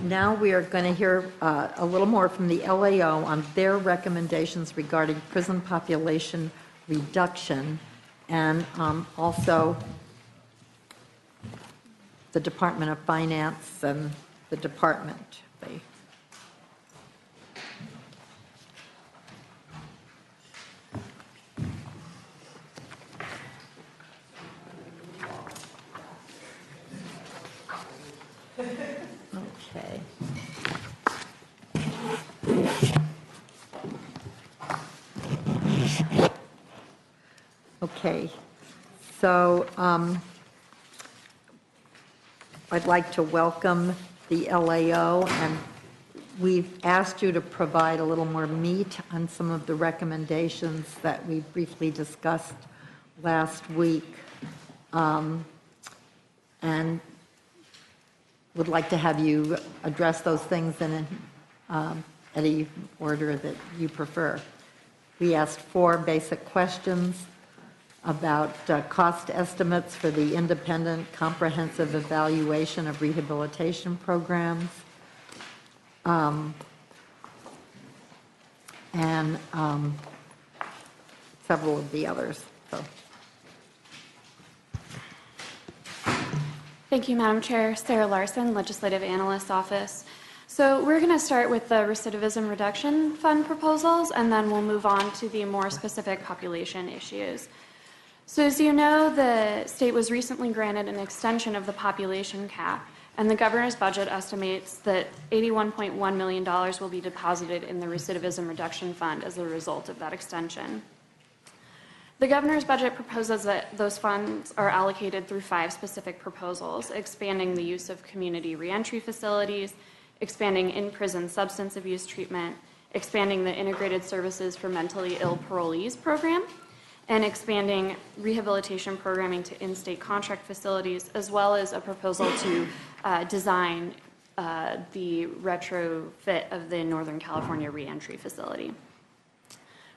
Now we are going to hear a little more from the LAO on their recommendations regarding prison population reduction, and also the Department of Finance and the department. Okay. Okay. So I'd like to welcome the LAO, and we've asked you to provide a little more meat on some of the recommendations that we briefly discussed last week, and would like to have you address those things in any order that you prefer. We asked 4 basic questions about cost estimates for the independent comprehensive evaluation of rehabilitation programs, and several of the others. So. Thank you, Madam Chair. Sarah Larson, Legislative Analyst's Office. So we're going to start with the Recidivism Reduction Fund proposals, and then we'll move on to the more specific population issues. So as you know, the state was recently granted an extension of the population cap, and the governor's budget estimates that $81.1 million will be deposited in the Recidivism Reduction Fund as a result of that extension. The governor's budget proposes that those funds are allocated through 5 specific proposals: expanding the use of community reentry facilities, expanding in-prison substance abuse treatment, expanding the integrated services for mentally ill parolees program, and expanding rehabilitation programming to in-state contract facilities, as well as a proposal to design the retrofit of the Northern California reentry facility.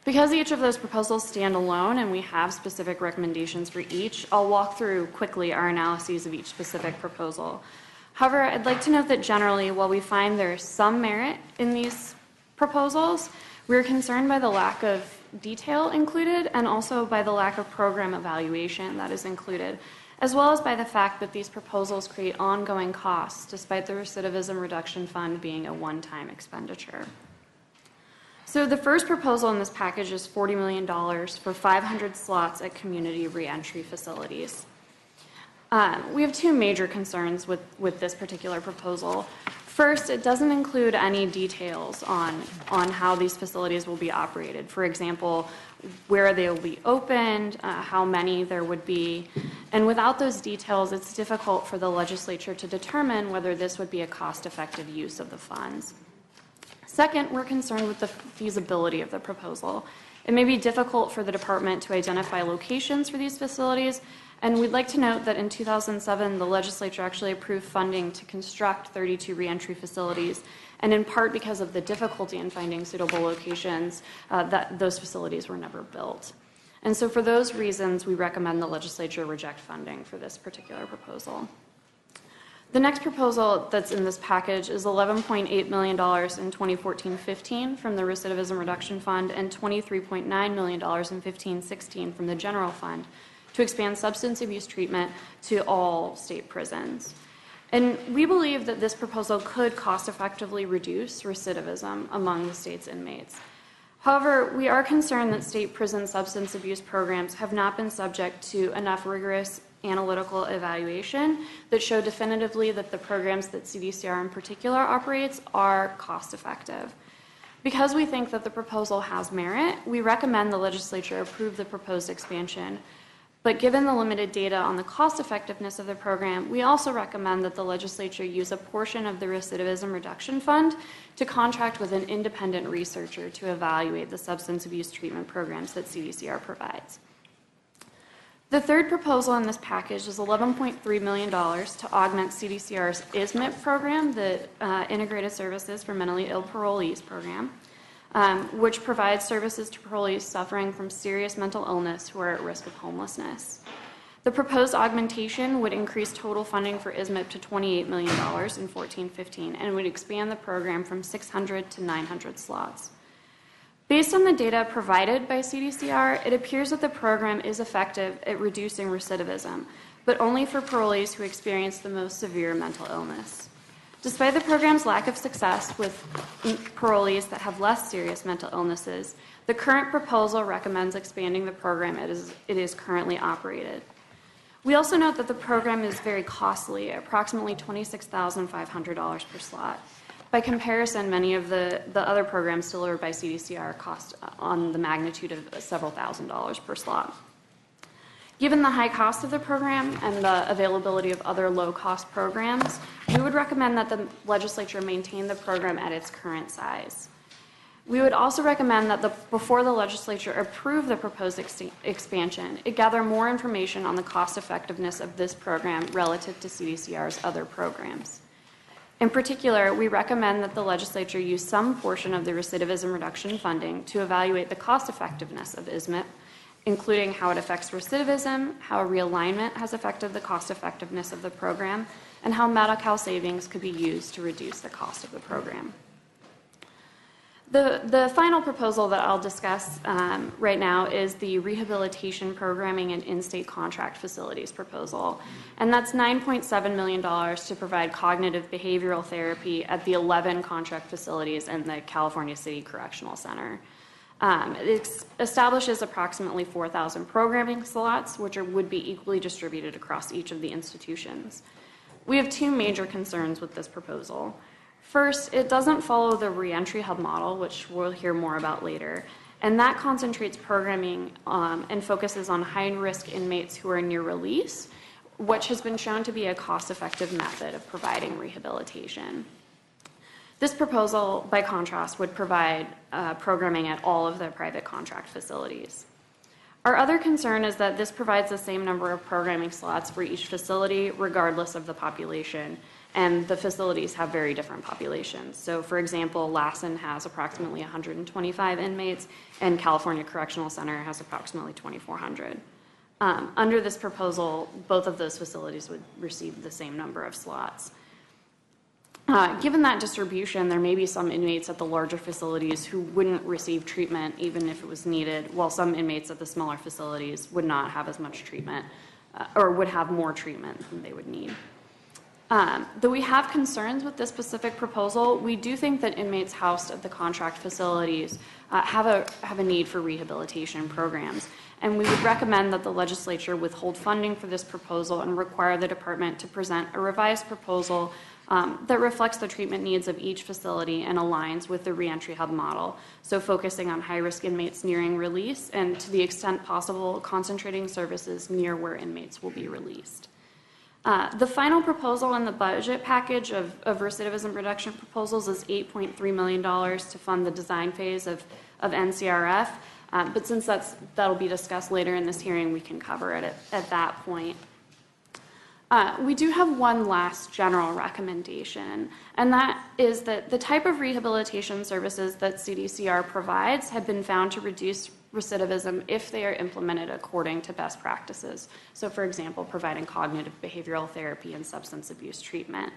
Because each of those proposals stand alone and we have specific recommendations for each, I'll walk through quickly our analyses of each specific proposal. However, I'd like to note that generally, while we find there's some merit in these proposals, we're concerned by the lack of detail included and also by the lack of program evaluation that is included, as well as by the fact that these proposals create ongoing costs despite the Recidivism Reduction Fund being a one-time expenditure. So the first proposal in this package is $40 million for 500 slots at community reentry facilities. We have 2 major concerns with this particular proposal. First, it doesn't include any details on how these facilities will be operated. For example, where they will be opened, how many there would be. And without those details, it's difficult for the legislature to determine whether this would be a cost-effective use of the funds. Second, we're concerned with the feasibility of the proposal. It may be difficult for the department to identify locations for these facilities, and we'd like to note that in 2007, the legislature actually approved funding to construct 32 reentry facilities, and in part because of the difficulty in finding suitable locations, that those facilities were never built. And so for those reasons, we recommend the legislature reject funding for this particular proposal. The next proposal that's in this package is $11.8 million in 2014-15 from the Recidivism Reduction Fund and $23.9 million in 15-16 from the General Fund to expand substance abuse treatment to all state prisons. And we believe that this proposal could cost-effectively reduce recidivism among the state's inmates. However, we are concerned that state prison substance abuse programs have not been subject to enough rigorous analytical evaluation that show definitively that the programs that CDCR in particular operates are cost-effective. Because we think that the proposal has merit, we recommend the legislature approve the proposed expansion. But given the limited data on the cost-effectiveness of the program, we also recommend that the legislature use a portion of the Recidivism Reduction Fund to contract with an independent researcher to evaluate the substance abuse treatment programs that CDCR provides. The third proposal in this package is $11.3 million to augment CDCR's ISMIP program, the Integrated Services for Mentally Ill Parolees program, which provides services to parolees suffering from serious mental illness who are at risk of homelessness. The proposed augmentation would increase total funding for ISMIP to $28 million in 14-15 and would expand the program from 600 to 900 slots. Based on the data provided by CDCR, it appears that the program is effective at reducing recidivism, but only for parolees who experience the most severe mental illness. Despite the program's lack of success with parolees that have less serious mental illnesses, the current proposal recommends expanding the program as it is currently operated. We also note that the program is very costly, approximately $26,500 per slot. By comparison, many of the other programs delivered by CDCR cost on the magnitude of several $1,000s per slot. Given the high cost of the program and the availability of other low-cost programs, we would recommend that the legislature maintain the program at its current size. We would also recommend that before the legislature approve the proposed expansion, it gather more information on the cost effectiveness of this program relative to CDCR's other programs. In particular, we recommend that the legislature use some portion of the recidivism reduction funding to evaluate the cost effectiveness of ISMIP, including how it affects recidivism, how realignment has affected the cost effectiveness of the program, and how Medi-Cal savings could be used to reduce the cost of the program. The final proposal that I'll discuss right now is the rehabilitation programming and in-state contract facilities proposal. And that's $9.7 million to provide cognitive behavioral therapy at the 11 contract facilities in the California City Correctional Center. It establishes approximately 4,000 programming slots, which would be equally distributed across each of the institutions. We have two major concerns with this proposal. First, it doesn't follow the reentry hub model, which we'll hear more about later, and that concentrates programming and focuses on high-risk inmates who are near release, which has been shown to be a cost-effective method of providing rehabilitation. This proposal, by contrast, would provide programming at all of the private contract facilities. Our other concern is that this provides the same number of programming slots for each facility, regardless of the population, and the facilities have very different populations. So, for example, Lassen has approximately 125 inmates, and California Correctional Center has approximately 2,400. Under this proposal, both of those facilities would receive the same number of slots. Given that distribution, there may be some inmates at the larger facilities who wouldn't receive treatment even if it was needed, while some inmates at the smaller facilities would not have as much treatment or would have more treatment than they would need. Though we have concerns with this specific proposal, we do think that inmates housed at the contract facilities have a need for rehabilitation programs. And we would recommend that the legislature withhold funding for this proposal and require the department to present a revised proposal that reflects the treatment needs of each facility and aligns with the reentry hub model. So focusing on high-risk inmates nearing release and, to the extent possible, concentrating services near where inmates will be released. The final proposal in the budget package of recidivism reduction proposals is $8.3 million to fund the design phase of NCRF, but since that'll be discussed later in this hearing, we can cover it at that point. We do have one last general recommendation, and that is that the type of rehabilitation services that CDCR provides have been found to reduce recidivism if they are implemented according to best practices. So, for example, providing cognitive behavioral therapy and substance abuse treatment.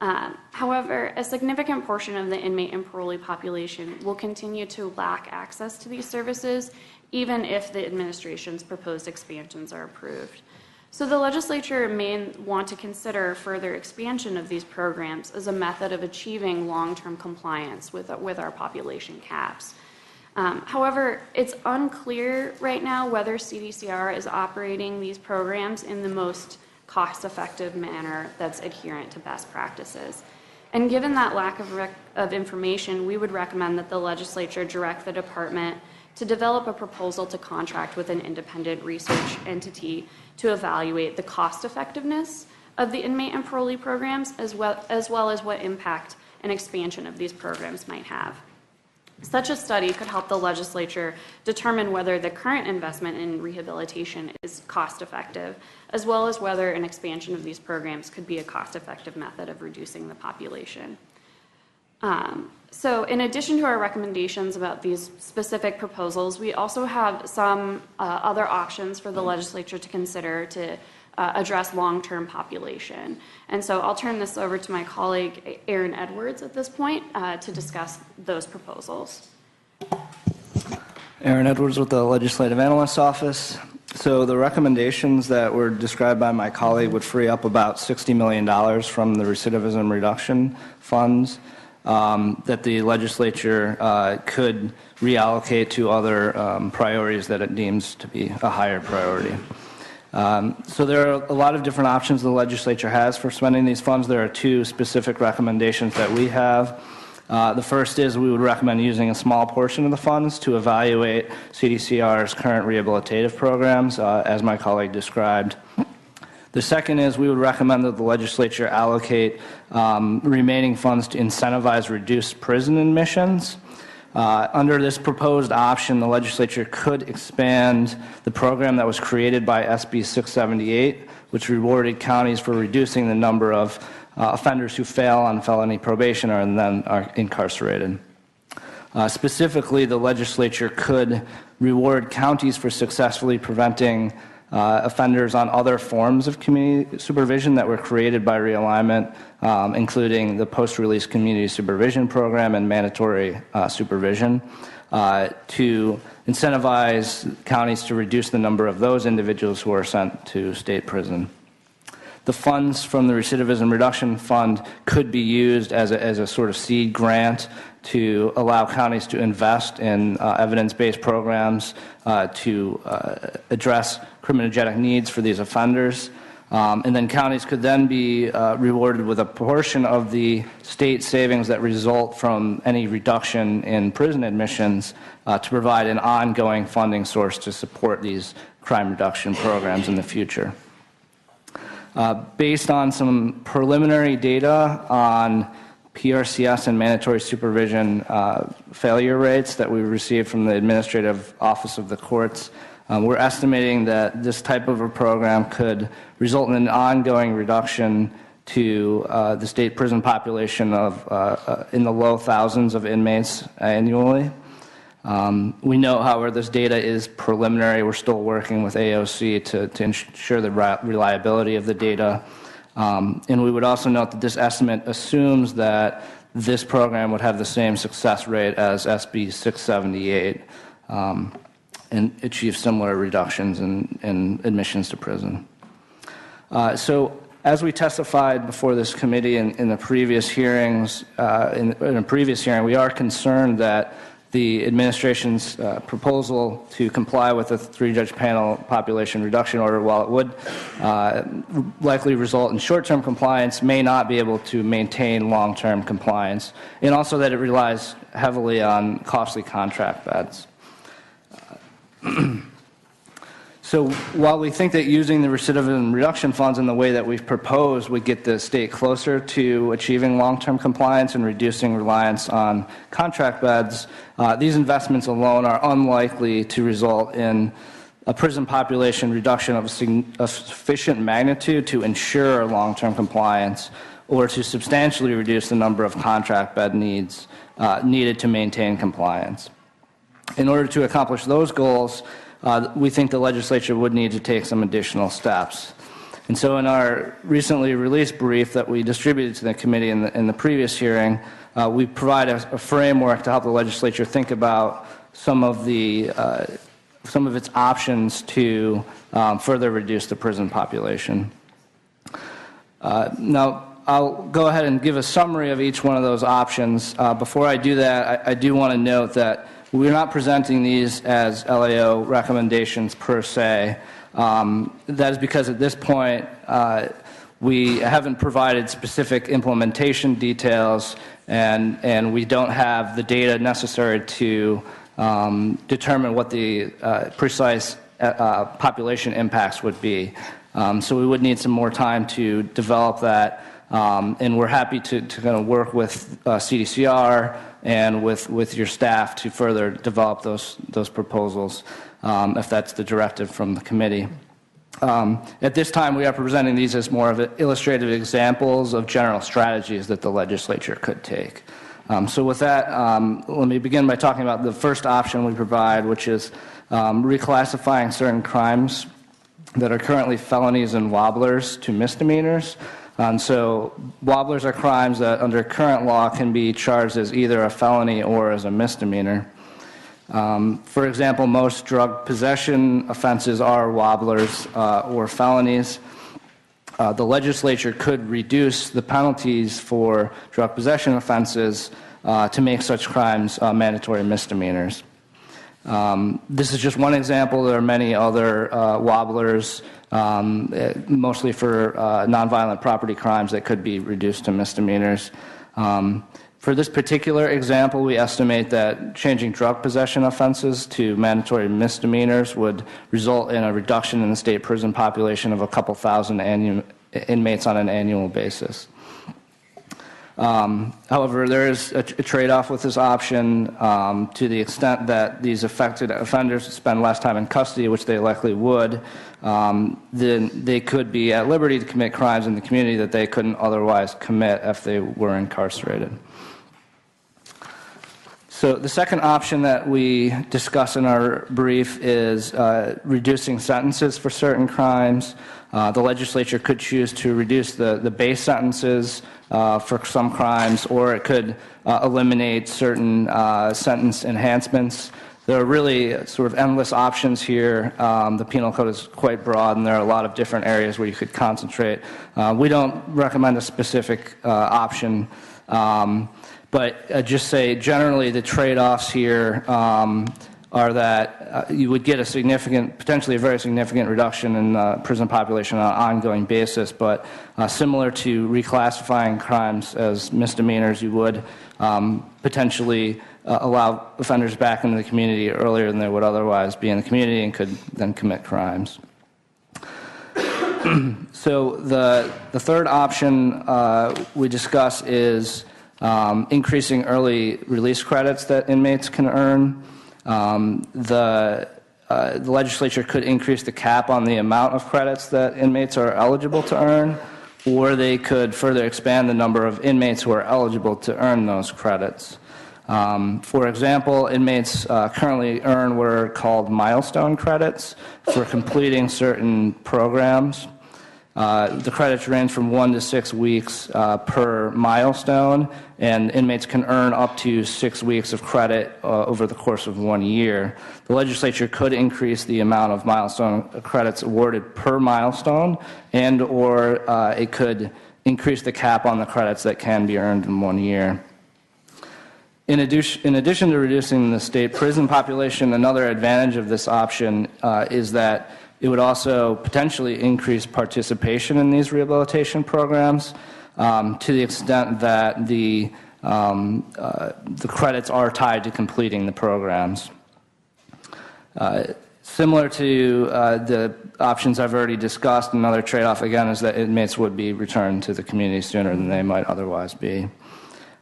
However, a significant portion of the inmate and parolee population will continue to lack access to these services, even if the administration's proposed expansions are approved. So the legislature may want to consider further expansion of these programs as a method of achieving long-term compliance with our population caps. However, it's unclear right now whether CDCR is operating these programs in the most cost-effective manner that's adherent to best practices. And given that lack of information, we would recommend that the legislature direct the department to develop a proposal to contract with an independent research entity to evaluate the cost-effectiveness of the inmate and parolee programs, as well as what impact an expansion of these programs might have. Such a study could help the legislature determine whether the current investment in rehabilitation is cost-effective, as well as whether an expansion of these programs could be a cost-effective method of reducing the population. So in addition to our recommendations about these specific proposals, we also have some other options for the legislature to consider to address long-term population. And so I'll turn this over to my colleague, Aaron Edwards, at this point to discuss those proposals. Aaron Edwards with the Legislative Analyst's Office. So the recommendations that were described by my colleague would free up about $60 million from the recidivism reduction funds that the legislature could reallocate to other priorities that it deems to be a higher priority. So there are a lot of different options the legislature has for spending these funds. There are two specific recommendations that we have. The first is we would recommend using a small portion of the funds to evaluate CDCR's current rehabilitative programs, as my colleague described. The second is we would recommend that the legislature allocate remaining funds to incentivize reduced prison admissions. Under this proposed option, the legislature could expand the program that was created by SB 678, which rewarded counties for reducing the number of offenders who fail on felony probation and then are incarcerated. Specifically, the legislature could reward counties for successfully preventing offenders on other forms of community supervision that were created by realignment, including the post-release community supervision program and mandatory supervision, to incentivize counties to reduce the number of those individuals who are sent to state prison. The funds from the Recidivism Reduction Fund could be used as a sort of seed grant to allow counties to invest in evidence-based programs to address criminogenic needs for these offenders. And then counties could then be rewarded with a portion of the state savings that result from any reduction in prison admissions to provide an ongoing funding source to support these crime reduction programs in the future. Based on some preliminary data on PRCS and mandatory supervision failure rates that we received from the Administrative Office of the Courts, we're estimating that this type of a program could result in an ongoing reduction to the state prison population of in the low thousands of inmates annually. We know, however, this data is preliminary. We're still working with AOC to ensure the reliability of the data. And we would also note that this estimate assumes that this program would have the same success rate as SB 678 and achieve similar reductions in admissions to prison. So as we testified before this committee in the previous hearings, in a previous hearing, we are concerned that the administration's proposal to comply with the three-judge panel population reduction order, while it would likely result in short-term compliance, may not be able to maintain long-term compliance, and also that it relies heavily on costly contract beds. So while we think that using the recidivism reduction funds in the way that we've proposed would get the state closer to achieving long-term compliance and reducing reliance on contract beds, these investments alone are unlikely to result in a prison population reduction of sufficient magnitude to ensure long-term compliance or to substantially reduce the number of contract bed needs needed to maintain compliance. In order to accomplish those goals, we think the legislature would need to take some additional steps. And so in our recently released brief that we distributed to the committee in the previous hearing, we provide a framework to help the legislature think about some of its options to further reduce the prison population. Now, I'll go ahead and give a summary of each one of those options. Before I do that, I do want to note that we're not presenting these as LAO recommendations per se. That is because at this point, we haven't provided specific implementation details and we don't have the data necessary to determine what the precise population impacts would be. So we would need some more time to develop that. And we're happy to kind of work with CDCR and with your staff to further develop those proposals, if that's the directive from the committee. At this time, we are presenting these as more of illustrative examples of general strategies that the legislature could take. So with that, let me begin by talking about the first option we provide, which is reclassifying certain crimes that are currently felonies and wobblers to misdemeanors. So wobblers are crimes that under current law can be charged as either a felony or as a misdemeanor. For example, most drug possession offenses are wobblers or felonies. The legislature could reduce the penalties for drug possession offenses to make such crimes mandatory misdemeanors. This is just one example. There are many other wobblers, mostly for nonviolent property crimes that could be reduced to misdemeanors. For this particular example, we estimate that changing drug possession offenses to mandatory misdemeanors would result in a reduction in the state prison population of a couple thousand inmates on an annual basis. However, there is a trade-off with this option to the extent that these affected offenders spend less time in custody, which they likely would. Then they could be at liberty to commit crimes in the community that they couldn't otherwise commit if they were incarcerated. So the second option that we discuss in our brief is reducing sentences for certain crimes. The legislature could choose to reduce the base sentences for some crimes, or it could eliminate certain sentence enhancements. There are really sort of endless options here. The penal code is quite broad, and there are a lot of different areas where you could concentrate. We don't recommend a specific option. But just say generally the trade-offs here are that you would get a significant, potentially a very significant reduction in the prison population on an ongoing basis, but similar to reclassifying crimes as misdemeanors, you would potentially allow offenders back into the community earlier than they would otherwise be in the community and could then commit crimes. So the third option we discuss is increasing early release credits that inmates can earn. The legislature could increase the cap on the amount of credits that inmates are eligible to earn, or they could further expand the number of inmates who are eligible to earn those credits. For example, inmates currently earn what are called milestone credits for completing certain programs. The credits range from 1 to 6 weeks per milestone, and inmates can earn up to 6 weeks of credit over the course of 1 year. The legislature could increase the amount of milestone credits awarded per milestone, and or it could increase the cap on the credits that can be earned in 1 year. In addition to reducing the state prison population, another advantage of this option is that it would also potentially increase participation in these rehabilitation programs to the extent that the credits are tied to completing the programs. Similar to the options I've already discussed, another trade-off again is that inmates would be returned to the community sooner than they might otherwise be.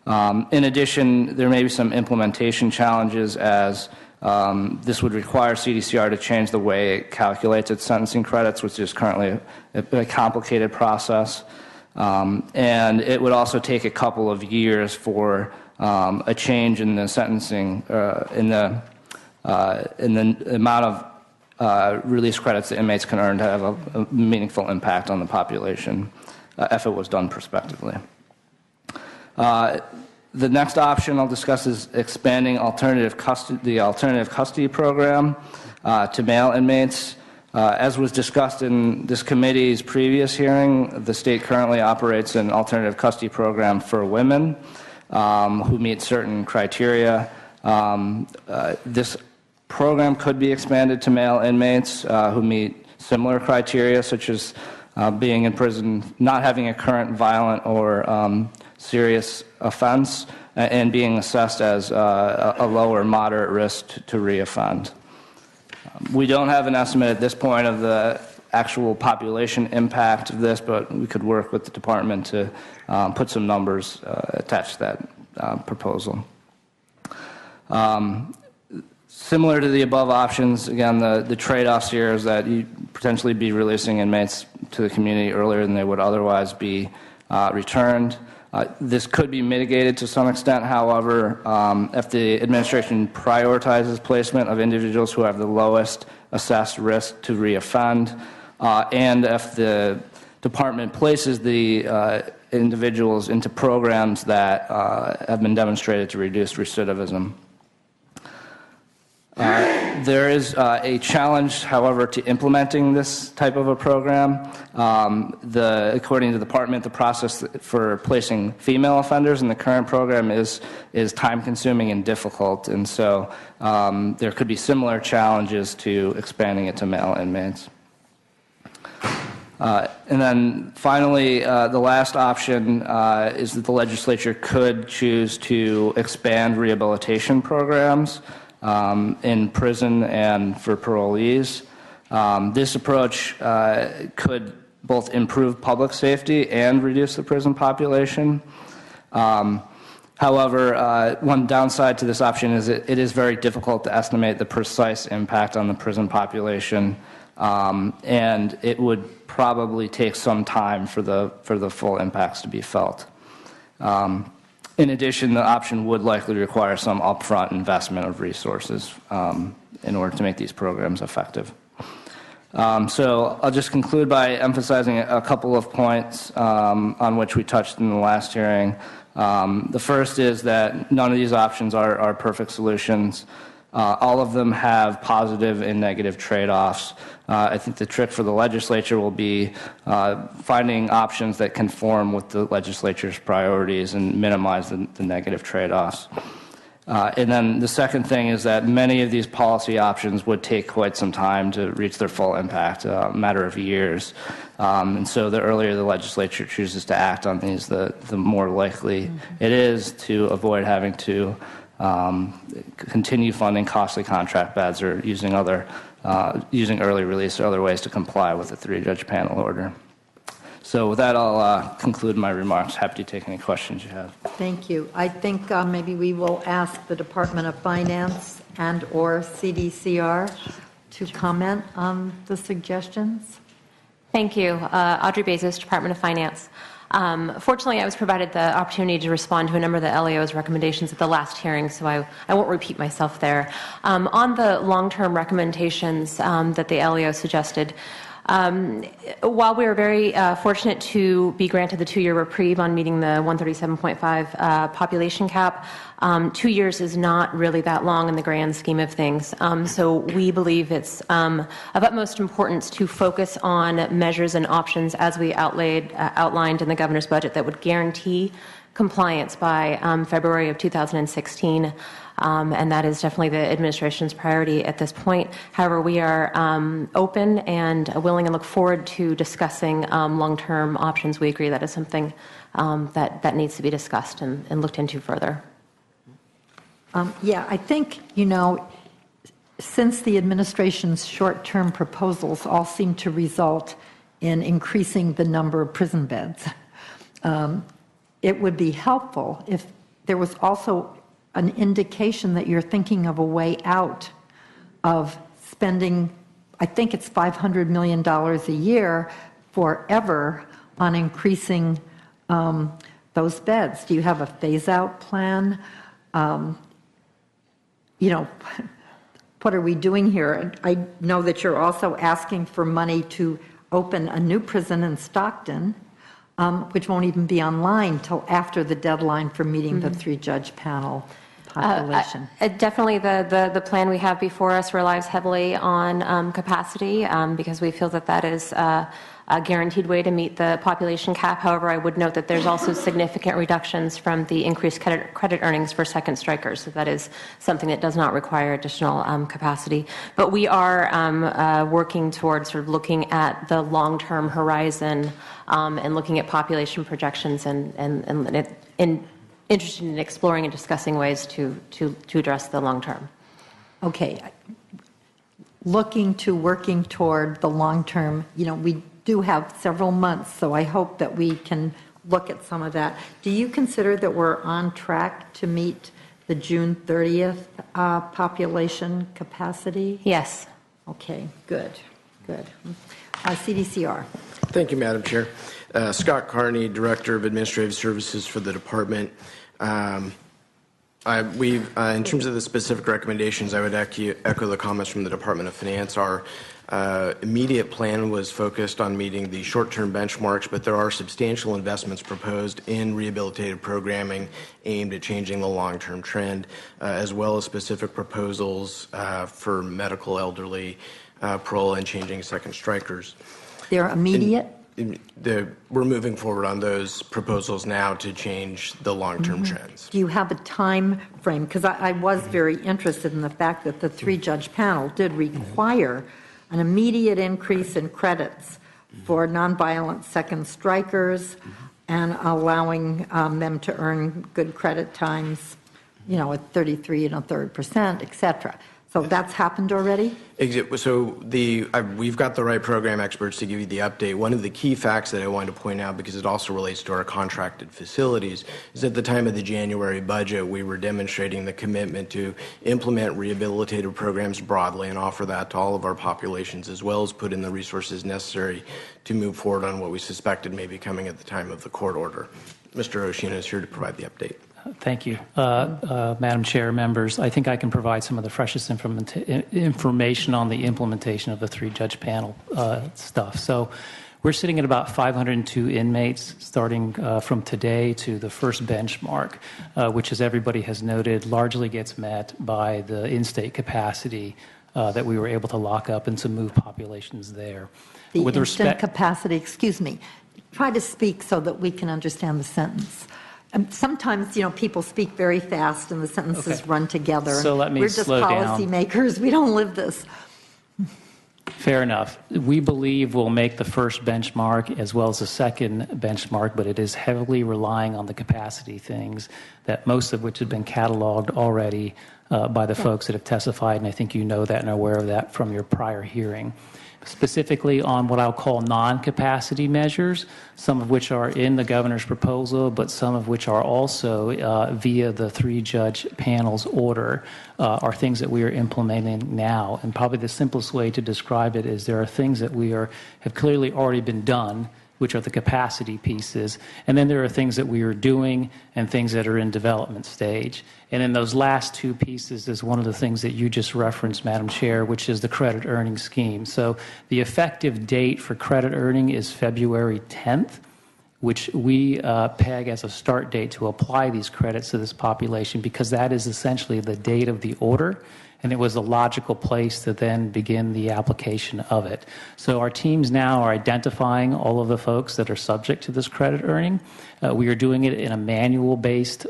In addition, there may be some implementation challenges as this would require CDCR to change the way it calculates its sentencing credits, which is currently a complicated process. And it would also take a couple of years for a change in the sentencing, in the amount of release credits that inmates can earn to have a meaningful impact on the population if it was done prospectively. The next option I'll discuss is expanding the alternative custody program to male inmates. As was discussed in this committee's previous hearing, the state currently operates an alternative custody program for women who meet certain criteria. This program could be expanded to male inmates who meet similar criteria, such as being in prison, not having a current violent or serious offense, and being assessed as a low or moderate risk to reoffend. We don't have an estimate at this point of the actual population impact of this, but we could work with the department to put some numbers attached to that proposal. Similar to the above options, again, the trade-offs here is that you potentially be releasing inmates to the community earlier than they would otherwise be. returned. This could be mitigated to some extent, however, if the administration prioritizes placement of individuals who have the lowest assessed risk to reoffend, and if the department places the individuals into programs that have been demonstrated to reduce recidivism. There is a challenge, however, to implementing this type of a program. According to the department, the process for placing female offenders in the current program is time-consuming and difficult, and so there could be similar challenges to expanding it to male inmates. And then finally, the last option is that the legislature could choose to expand rehabilitation programs in prison and for parolees. This approach could both improve public safety and reduce the prison population. However, one downside to this option is it is very difficult to estimate the precise impact on the prison population, and it would probably take some time for the full impacts to be felt. In addition, the option would likely require some upfront investment of resources in order to make these programs effective. So I'll just conclude by emphasizing a couple of points on which we touched in the last hearing. The first is that none of these options are perfect solutions. All of them have positive and negative trade-offs. I think the trick for the legislature will be finding options that conform with the legislature's priorities and minimize the negative trade-offs. And then the second thing is that many of these policy options would take quite some time to reach their full impact, a matter of years. And so the earlier the legislature chooses to act on these, the more likely it is to avoid having to continue funding costly contract beds or using early release or other ways to comply with the three-judge panel order. So with that, I'll conclude my remarks. Happy to take any questions you have. Thank you. I think maybe we will ask the Department of Finance and/or CDCR to comment on the suggestions. Thank you. Audrey Bezos, Department of Finance. Fortunately, I was provided the opportunity to respond to a number of the LAO's recommendations at the last hearing, so I won't repeat myself there. On the long-term recommendations that the LAO suggested, while we are very fortunate to be granted the 2-year reprieve on meeting the 137.5 population cap, 2 years is not really that long in the grand scheme of things. So we believe it's of utmost importance to focus on measures and options as we outlined in the governor's budget that would guarantee compliance by February of 2016. And that is definitely the administration's priority at this point. However, we are open and willing and look forward to discussing long-term options. We agree that is something that needs to be discussed and looked into further. Yeah, I think, since the administration's short-term proposals all seem to result in increasing the number of prison beds, it would be helpful if there was also an indication that you're thinking of a way out of spending, I think it's $500 million a year forever on increasing those beds. Do you have a phase-out plan? What are we doing here? I know that you're also asking for money to open a new prison in Stockton, which won't even be online till after the deadline for meeting the three-judge panel population. Definitely the plan we have before us relies heavily on capacity because we feel that is a guaranteed way to meet the population cap. However, I would note that there's also significant reductions from the increased credit earnings for second strikers. So that is something that does not require additional capacity. But we are working towards sort of looking at the long-term horizon and looking at population projections and interested in exploring and discussing ways to address the long term. Okay. Working toward the long term, we do have several months, so I hope that we can look at some of that. Do you consider that we're on track to meet the June 30th population capacity? Yes. Okay, good. CDCR. Thank you, Madam Chair. Scott Carney, Director of Administrative Services for the department. In terms of the specific recommendations, I would echo the comments from the Department of Finance. Our immediate plan was focused on meeting the short-term benchmarks, but there are substantial investments proposed in rehabilitative programming aimed at changing the long-term trend, as well as specific proposals for medical, elderly, parole, and changing second strikers. They're immediate? We're moving forward on those proposals now to change the long-term trends. Do you have a time frame? Because I was very interested in the fact that the three-judge panel did require an immediate increase in credits for nonviolent second strikers and allowing them to earn good credit times, at 33 1/3%, et cetera. So that's happened already? So we've got the right program experts to give you the update. One of the key facts that I wanted to point out, because it also relates to our contracted facilities, is at the time of the January budget, we were demonstrating the commitment to implement rehabilitative programs broadly and offer that to all of our populations, as well as put in the resources necessary to move forward on what we suspected may be coming at the time of the court order. Mr. Oshina is here to provide the update. Thank you. Madam Chair, members, I think I can provide some of the freshest information on the implementation of the three-judge panel stuff. So we're sitting at about 502 inmates starting from today to the first benchmark, which, as everybody has noted, largely gets met by the in-state capacity that we were able to lock up and to move populations there. The instant capacity, excuse me, try to speak so that we can understand the sentence. Sometimes, people speak very fast and the sentences run together. So let me We're just slow down. policymakers. We don't live this. Fair enough. We believe we'll make the first benchmark as well as the second benchmark, but it is heavily relying on the capacity things, that most of which have been cataloged already by the folks that have testified, and I think you know that and are aware of that from your prior hearing. Specifically on what I'll call non-capacity measures, some of which are in the governor's proposal, but some of which are also via the three-judge panel's order, are things that we are implementing now. And probably the simplest way to describe it is there are things that have clearly already been done, which are the capacity pieces, and then there are things that we are doing and things that are in development stage. And in those last two pieces is one of the things that you just referenced, Madam Chair, which is the credit earning scheme. So the effective date for credit earning is February 10th, which we peg as a start date to apply these credits to this population, because that is essentially the date of the order, and it was a logical place to then begin the application of it. So our teams now are identifying all of the folks that are subject to this credit earning. We are doing it in a manual-based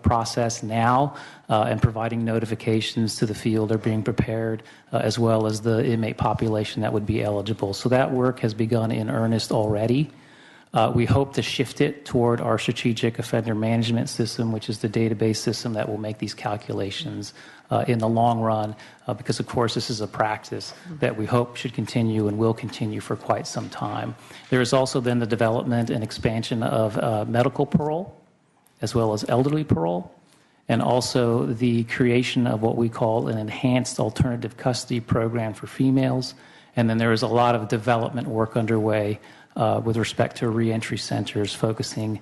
process now, and providing notifications to the field are being prepared, as well as the inmate population that would be eligible. So that work has begun in earnest already. We hope to shift it toward our strategic offender management system, which is the database system that will make these calculations in the long run, because, of course, this is a practice that we hope should continue and will continue for quite some time. There is also then the development and expansion of medical parole, as well as elderly parole, and also the creation of what we call an enhanced alternative custody program for females. And then there is a lot of development work underway with respect to reentry centers, focusing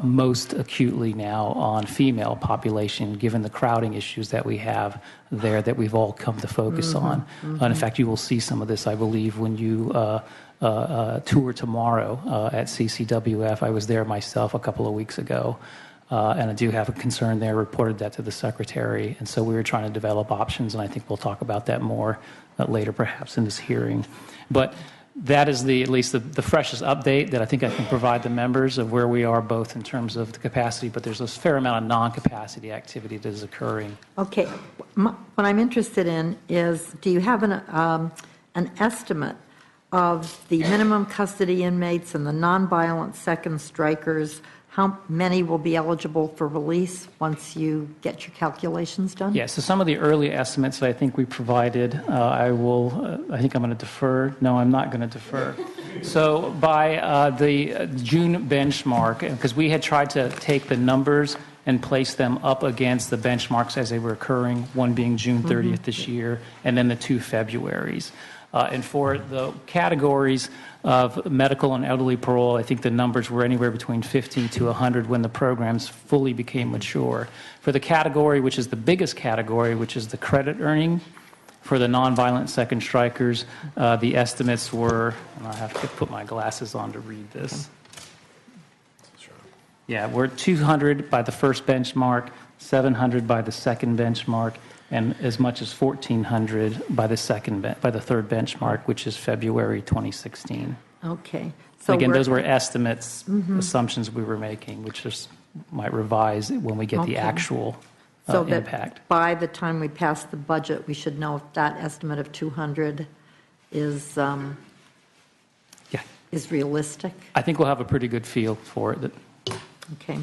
most acutely now on female population, given the crowding issues that we have there that we've all come to focus on. And in fact, you will see some of this, I believe, when you tour tomorrow at CCWF. I was there myself a couple of weeks ago, and I do have a concern there, reported that to the Secretary. And so we were trying to develop options, and I think we'll talk about that more later, perhaps, in this hearing. But that is at least the freshest update that I think I can provide the members of where we are, both in terms of the capacity, but there's a fair amount of non-capacity activity that is occurring. Okay. What I'm interested in is, do you have an estimate of the minimum custody inmates and the nonviolent second strikers? How many will be eligible for release once you get your calculations done? Yeah, so some of the early estimates that I think we provided, I think I'm going to defer. No, I'm not going to defer. So by the June benchmark, because we had tried to take the numbers and place them up against the benchmarks as they were occurring, one being June 30th this year, and then the two Februaries. And for the categories of medical and elderly parole, I think the numbers were anywhere between 50 to 100 when the programs fully became mature. For the category, which is the biggest category, which is the credit earning, for the nonviolent second strikers, the estimates were, and I have to put my glasses on to read this. Yeah, we're 200 by the first benchmark, 700 by the second benchmark, and as much as 1,400 by the third benchmark, which is February 2016. Okay. So Again, we're- those were estimates, assumptions we were making, which just might revise when we get the Okay. actual So impact. that by the time we pass the budget, we should know if that estimate of 200 is Yeah, realistic? I think we'll have a pretty good feel for it. Okay.